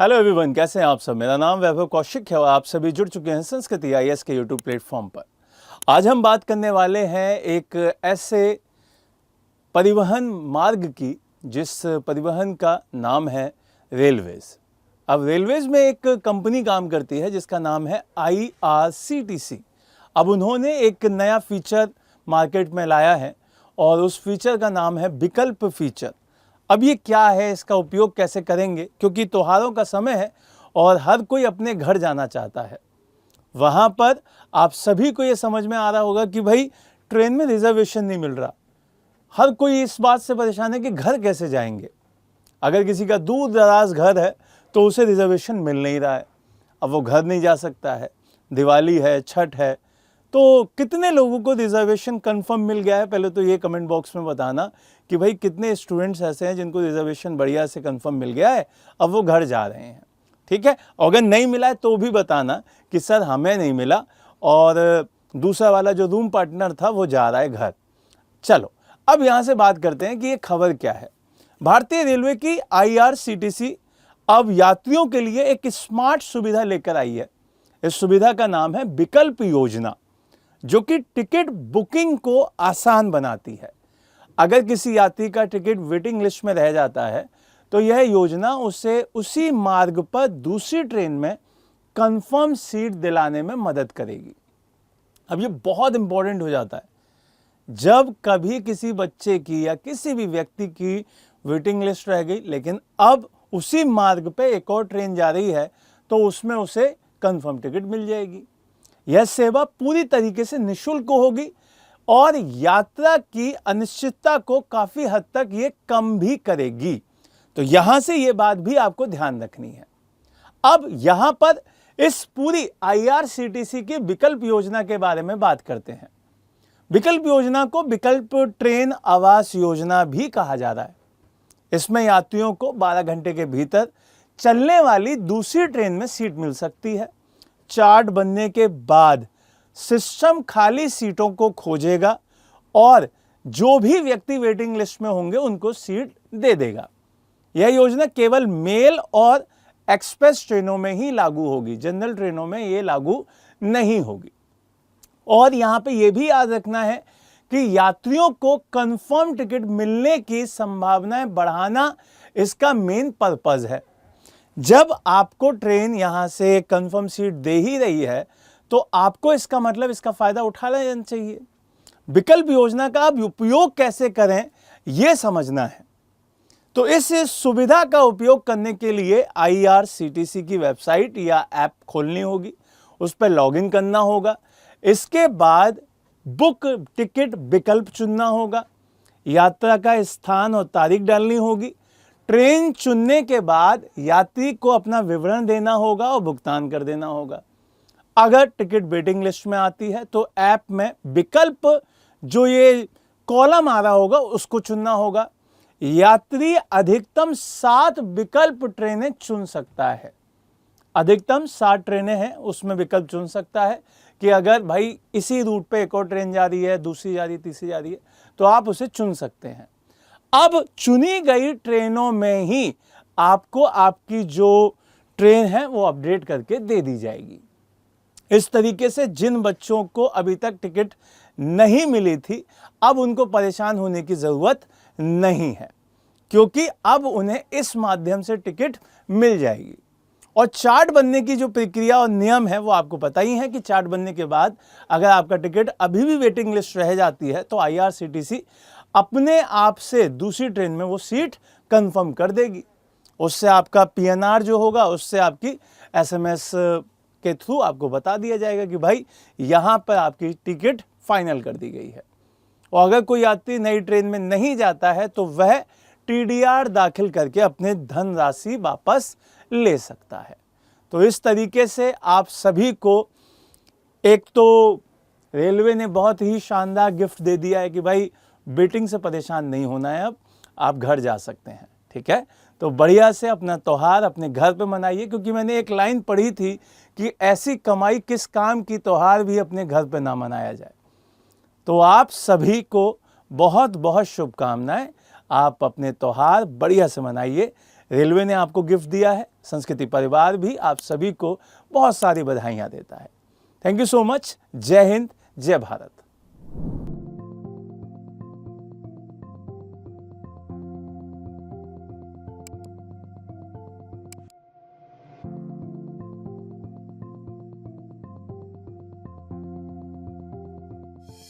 Hello everyone, कैसे हैं आप सब। मेरा नाम वैभव कौशिक है और आप सभी जुड़ चुके हैं संस्कृति आईएएस के यूट्यूब प्लेटफॉर्म पर। आज हम बात करने वाले हैं एक ऐसे परिवहन मार्ग की जिस परिवहन का नाम है रेलवेज। अब रेलवेज में एक कंपनी काम करती है जिसका नाम है IRCTC। अब उन्होंने एक नया फीचर मार्केट में लाया है और उस फीचर का नाम है विकल्प फीचर। अब ये क्या है, इसका उपयोग कैसे करेंगे, क्योंकि त्योहारों का समय है और हर कोई अपने घर जाना चाहता है। वहाँ पर आप सभी को ये समझ में आ रहा होगा कि भाई ट्रेन में रिजर्वेशन नहीं मिल रहा। हर कोई इस बात से परेशान है कि घर कैसे जाएंगे। अगर किसी का दूर दराज घर है तो उसे रिजर्वेशन मिल नहीं रहा है, अब वो घर नहीं जा सकता है। दिवाली है, छठ है, तो कितने लोगों को रिजर्वेशन कंफर्म मिल गया है? पहले तो ये कमेंट बॉक्स में बताना कि भाई कितने स्टूडेंट्स ऐसे हैं जिनको रिजर्वेशन बढ़िया से कंफर्म मिल गया है, अब वो घर जा रहे हैं। ठीक है, अगर नहीं मिला है तो भी बताना कि सर हमें नहीं मिला और दूसरा वाला जो रूम पार्टनर था वो जा रहा है घर। चलो अब यहाँ से बात करते हैं कि ये खबर क्या है। भारतीय रेलवे की IRCTC अब यात्रियों के लिए एक स्मार्ट सुविधा लेकर आई है। इस सुविधा का नाम है विकल्प योजना, जो कि टिकट बुकिंग को आसान बनाती है। अगर किसी यात्री का टिकट वेटिंग लिस्ट में रह जाता है तो यह योजना उसे उसी मार्ग पर दूसरी ट्रेन में कंफर्म सीट दिलाने में मदद करेगी। अब ये बहुत इंपॉर्टेंट हो जाता है। जब कभी किसी बच्चे की या किसी भी व्यक्ति की वेटिंग लिस्ट रह गई, लेकिन अब उसी मार्ग पे एक और ट्रेन जा रही है तो उसमें उसे कंफर्म टिकट मिल जाएगी। यह सेवा पूरी तरीके से निःशुल्क होगी और यात्रा की अनिश्चितता को काफी हद तक ये कम भी करेगी। तो यहां से ये बात भी आपको ध्यान रखनी है। अब यहां पर इस पूरी IRCTC की विकल्प योजना के बारे में बात करते हैं। विकल्प योजना को विकल्प ट्रेन आवास योजना भी कहा जा रहा है। इसमें यात्रियों को 12 घंटे के भीतर चलने वाली दूसरी ट्रेन में सीट मिल सकती है। चार्ट बनने के बाद सिस्टम खाली सीटों को खोजेगा और जो भी व्यक्ति वेटिंग लिस्ट में होंगे उनको सीट दे देगा। यह योजना केवल मेल और एक्सप्रेस ट्रेनों में ही लागू होगी, जनरल ट्रेनों में यह लागू नहीं होगी। और यहां पे यह भी याद रखना है कि यात्रियों को कंफर्म टिकट मिलने की संभावनाएं बढ़ाना इसका मेन पर्पस है। जब आपको ट्रेन यहां से कंफर्म सीट दे ही रही है तो आपको इसका मतलब इसका फायदा उठा लेना चाहिए। विकल्प योजना का अब उपयोग कैसे करें यह समझना है। तो इस सुविधा का उपयोग करने के लिए IRCTC की वेबसाइट या ऐप खोलनी होगी, उस पर लॉगिन करना होगा। इसके बाद बुक टिकट विकल्प चुनना होगा, यात्रा का स्थान और तारीख डालनी होगी। ट्रेन चुनने के बाद यात्री को अपना विवरण देना होगा और भुगतान कर देना होगा। अगर टिकट वेटिंग लिस्ट में आती है तो ऐप में विकल्प जो ये कॉलम आ रहा होगा उसको चुनना होगा। यात्री अधिकतम 7 विकल्प ट्रेनें चुन सकता है। अधिकतम 7 ट्रेनें हैं, उसमें विकल्प चुन सकता है कि अगर भाई इसी रूट पे एक और ट्रेन जा रही है, दूसरी जा रही है, तीसरी जा रही है, तो आप उसे चुन सकते हैं। अब चुनी गई ट्रेनों में ही आपको आपकी जो ट्रेन है वो अपडेट करके दे दी जाएगी। इस तरीके से जिन बच्चों को अभी तक टिकट नहीं मिली थी, अब उनको परेशान होने की जरूरत नहीं है, क्योंकि अब उन्हें इस माध्यम से टिकट मिल जाएगी। और चार्ट बनने की जो प्रक्रिया और नियम है वो आपको पता ही है कि चार्ट बनने के बाद अगर आपका टिकट अभी भी वेटिंग लिस्ट रह जाती है तो IRCTC अपने आप से दूसरी ट्रेन में वो सीट कंफर्म कर देगी। उससे आपका PNR जो होगा उससे आपकी SMS के थ्रू आपको बता दिया जाएगा कि भाई यहाँ पर आपकी टिकट फाइनल कर दी गई है। और अगर कोई यात्री नई ट्रेन में नहीं जाता है तो वह TDR दाखिल करके अपने धनराशि वापस ले सकता है। तो इस तरीके से आप सभी को एक तो रेलवे ने बहुत ही शानदार गिफ्ट दे दिया है कि भाई वेटिंग से परेशान नहीं होना है, अब आप घर जा सकते हैं। ठीक है, तो बढ़िया से अपना त्योहार अपने घर पे मनाइए, क्योंकि मैंने एक लाइन पढ़ी थी कि ऐसी कमाई किस काम की त्योहार भी अपने घर पे ना मनाया जाए। तो आप सभी को बहुत बहुत शुभकामनाएं। आप अपने त्योहार बढ़िया से मनाइए। रेलवे ने आपको गिफ्ट दिया है, संस्कृति परिवार भी आप सभी को बहुत सारी बधाइयाँ देता है। Thank you so much. जय हिंद, जय भारत।